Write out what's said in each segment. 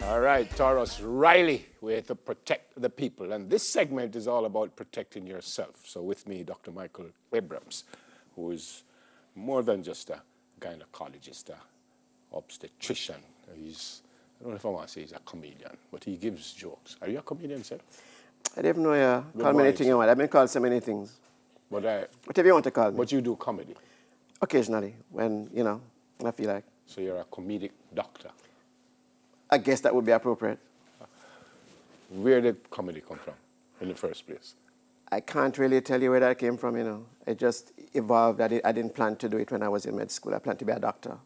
All right, Taurus Riley, way to protect the people. And this segment is all about protecting yourself. So with me, Dr. Michael Abrams, who is more than just a gynecologist, a obstetrician. I don't know if I want to say he's a comedian, but he gives jokes. Are you a comedian, sir? I don't know you. Call me anything you want. I've been called so many things. Whatever you want to call me. But you do comedy? Occasionally, when I feel like. So you're a comedic doctor? I guess that would be appropriate. Where did comedy come from in the first place? I can't really tell you where that came from, It just evolved. I didn't plan to do it when I was in med school. I planned to be a doctor.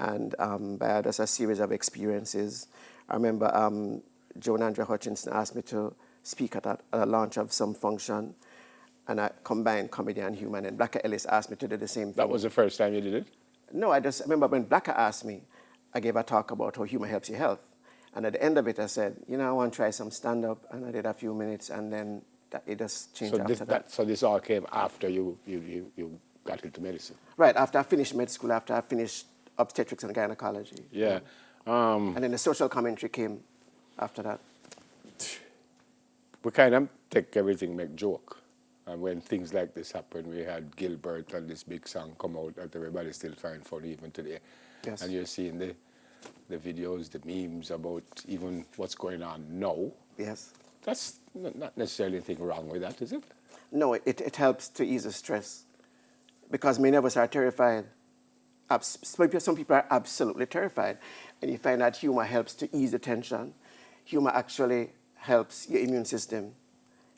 And I had just a series of experiences. I remember Joan Andrea Hutchinson asked me to speak at a launch of some function, and I combined comedy and humor. And Blacker Ellis asked me to do the same thing. That was the first time you did it? No, I remember when Blacker asked me, I gave a talk about how humor helps your health. And at the end of it, I said, I want to try some stand-up. And I did a few minutes, and then it just changed after that. So this all came after you got into medicine? Right, after I finished med school, after I finished obstetrics and gynecology. Yeah. And then the social commentary came after that. We kind of take everything, make joke. And when things like this happen, we had Gilbert and this big song come out that everybody still find funny even today. Yes. And you're seeing the videos, the memes about even what's going on now. Yes. That's not necessarily anything wrong with that, is it? No, it helps to ease the stress. Because many of us are terrified. Some people are absolutely terrified. And you find that humor helps to ease the tension. Humor actually helps your immune system.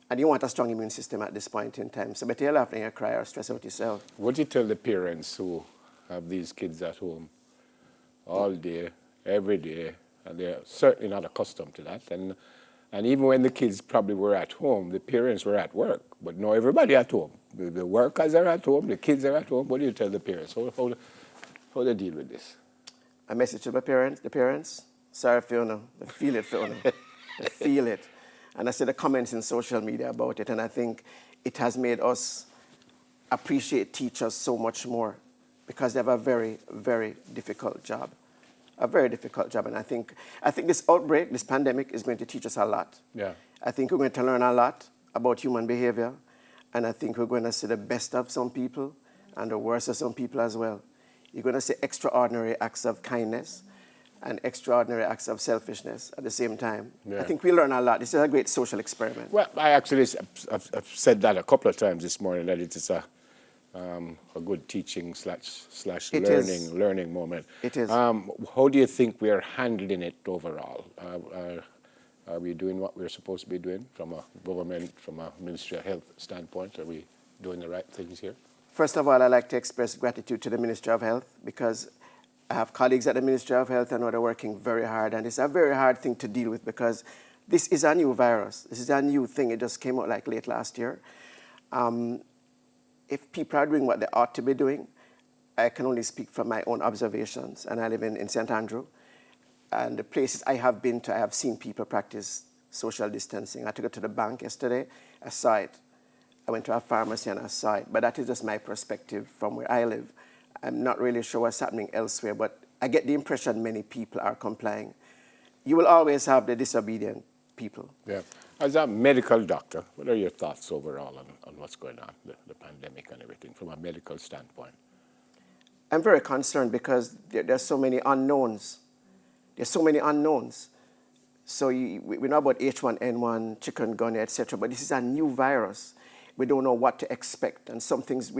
And you want a strong immune system at this point in time. So better you laugh than you cry or stress out yourself. What do you tell the parents who have these kids at home all day, every day, and they're certainly not accustomed to that? And even when the kids probably were at home, the parents were at work. But not everybody at home. The workers are at home, the kids are at home. What do you tell the parents? How they deal with this? A message to the parents, sorry Fiona, I feel it, Fiona. I feel it. And I see the comments in social media about it, and I think it has made us appreciate teachers so much more because they have a very, very difficult job. A very difficult job. And I think this outbreak, this pandemic, is going to teach us a lot. Yeah. I think we're going to learn a lot about human behavior, and I think we're going to see the best of some people and the worst of some people as well. You're going to see extraordinary acts of kindness and extraordinary acts of selfishness at the same time. Yeah. I think we learn a lot. This is a great social experiment. Well, I actually I've said that a couple of times this morning, that it is a good teaching slash learning moment. It is. How do you think we are handling it overall? Are we doing what we're supposed to be doing from a government, from a Ministry of Health standpoint? Are we doing the right things here? First of all, I'd like to express gratitude to the Ministry of Health because I have colleagues at the Ministry of Health and they're working very hard. And it's a very hard thing to deal with because this is a new virus. This is a new thing. It just came out like late last year. If people are doing what they ought to be doing, I can only speak from my own observations. And I live in St. Andrew. And the places I have been to, I have seen people practice social distancing. I took it to the bank yesterday. I saw it. I went to a pharmacy and I saw it. But that is just my perspective from where I live. I'm not really sure what's happening elsewhere, but I get the impression many people are complying. You will always have the disobedient people. Yeah. As a medical doctor, what are your thoughts overall on what's going on, the pandemic and everything, from a medical standpoint? I'm very concerned because there's so many unknowns. There's so many unknowns. So we know about H1N1, chikungunya, etc., but this is a new virus. We don't know what to expect. And some things,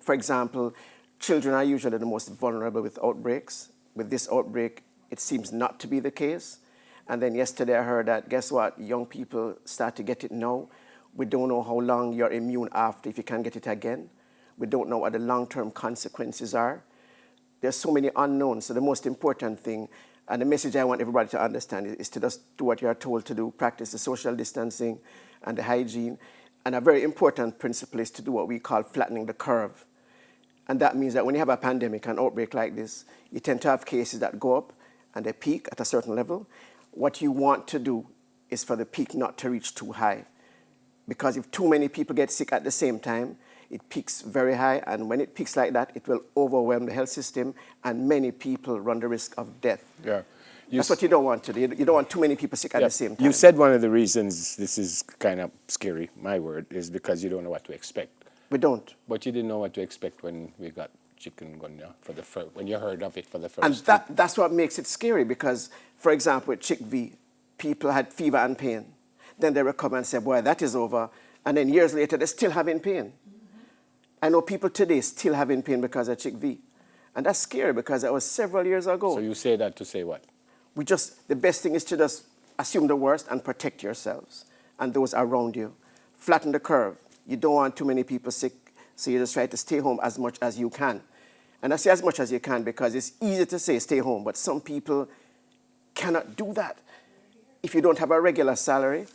for example, children are usually the most vulnerable with outbreaks. With this outbreak, it seems not to be the case. And then yesterday I heard that, guess what, young people start to get it now. We don't know how long you're immune after if you can get it again. We don't know what the long-term consequences are. There's so many unknowns. So the most important thing, and the message I want everybody to understand is to just do what you're told to do, practice the social distancing and the hygiene. And a very important principle is to do what we call flattening the curve. And that means that when you have a pandemic, an outbreak like this, you tend to have cases that go up and they peak at a certain level. What you want to do is for the peak not to reach too high. Because if too many people get sick at the same time, it peaks very high, and when it peaks like that, it will overwhelm the health system, and many people run the risk of death. Yeah. That's what you don't want to do. You don't want too many people sick at the same time. You said one of the reasons this is kind of scary, my word, is because you don't know what to expect. We don't. But you didn't know what to expect when we got chikungunya when you heard of it for the first time. And that's what makes it scary because, for example, with CHIKV, people had fever and pain. Then they recover and say, boy, that is over. And then years later, they're still having pain. I know people today still having pain because of CHIKV. And that's scary because that was several years ago. So you say that to say what? The best thing is to just assume the worst and protect yourselves and those around you. Flatten the curve. You don't want too many people sick, so you just try to stay home as much as you can. And I say as much as you can because it's easy to say stay home, but some people cannot do that. If you don't have a regular salary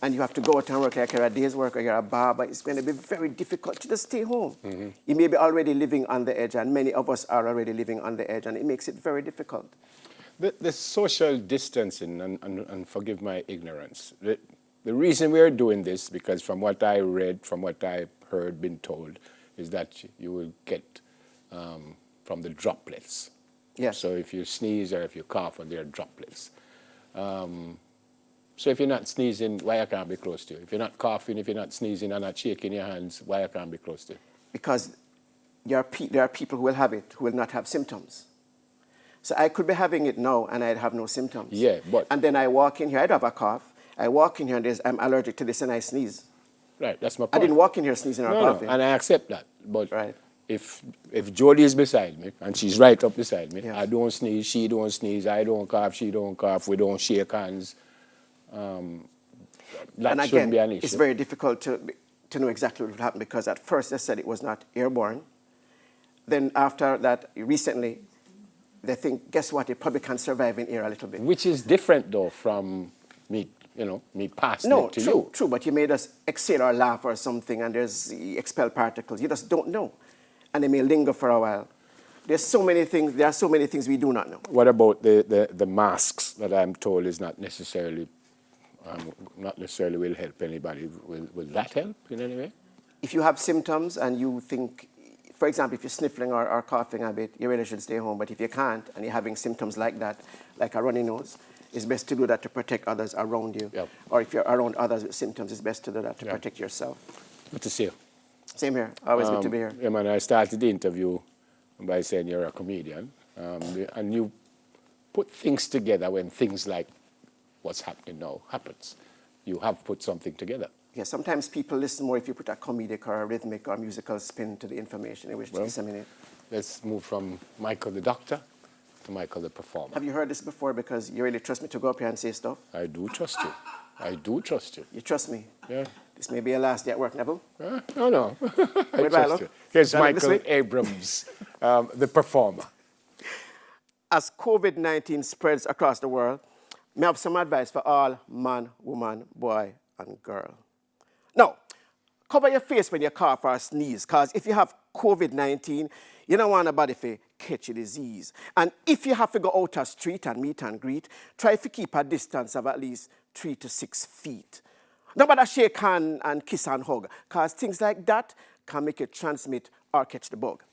and you have to go out and work like you're a day's work or you're a barber, it's going to be very difficult to just stay home. Mm-hmm. You may be already living on the edge, and many of us are already living on the edge, and it makes it very difficult. The social distancing, and forgive my ignorance, the reason we're doing this, because from what I read, from what I heard, been told, is that you will get from the droplets. Yes. So if you sneeze or if you cough, there are droplets. So if you're not sneezing, why I can't be close to you? If you're not coughing, if you're not sneezing and not shaking your hands, why I can't be close to you? Because there are people who will have it, who will not have symptoms. So I could be having it now and I'd have no symptoms. Yeah, but... And then I walk in here, I'd have a cough. I walk in here and I'm allergic to this and I sneeze. Right, that's my point. I didn't walk in here sneezing or coughing. No, and I accept that. But right. if Jodie is beside me, and she's right up beside me, yes. I don't sneeze, she don't sneeze, I don't cough, she don't cough, we don't shake hands, that and shouldn't again, be an issue. It's very difficult to know exactly what happened because at first they said it was not airborne. Then after that, recently, they think, guess what, it probably can survive in air a little bit. Which is different, though, from me passing it to you. No, true, but you made us exhale or laugh or something and there's expelled particles. You just don't know. And they may linger for a while. There are so many things we do not know. What about the masks that I'm told is not necessarily will help anybody? Will that help in any way? If you have symptoms and you think, for example, if you're sniffling or coughing a bit, you really should stay home. But if you can't and you're having symptoms like that, like a runny nose, it's best to do that to protect others around you. Yep. Or if you're around others with symptoms, it's best to do that to protect yourself. Good to see you. Same here. Always good to be here. Yeah, man, I started the interview by saying you're a comedian. And you put things together when things like what's happening now happens. You have put something together. Yeah, sometimes people listen more if you put a comedic or a rhythmic or musical spin to the information in which to disseminate. Let's move from Michael the Doctor to Michael the Performer. Have you heard this before? Because you really trust me to go up here and say stuff? I do trust you. I do trust you. You trust me? Yeah. This may be your last day at work, Neville. No. I trust you. Here's Michael Abrams, the Performer. As COVID-19 spreads across the world, I have some advice for all man, woman, boy, and girl. Now, cover your face when you cough or sneeze, because if you have COVID-19, you don't want nobody to catch a disease. And if you have to go out a street and meet and greet, try to keep a distance of at least 3 to 6 feet. Nobody shake hand and kiss and hug, because things like that can make you transmit or catch the bug.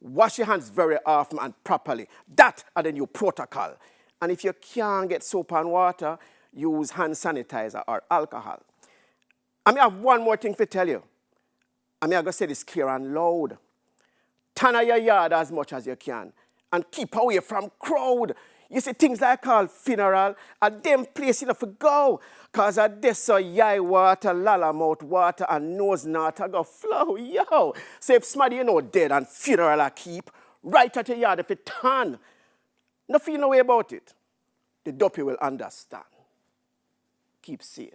Wash your hands very often and properly. That are the new protocol. And if you can't get soap and water, use hand sanitizer or alcohol. I have one more thing to tell you. I'm going to say this clear and loud. Turn out your yard as much as you can and keep away from crowd. You see, things like called funeral, and them place enough to go. Because of this so yai water, lalamouth water, and nose not go flow, yo. So if somebody dead and funeral I keep, right at your yard if it turn. No feel no way about it. The dopey will understand. Keep safe.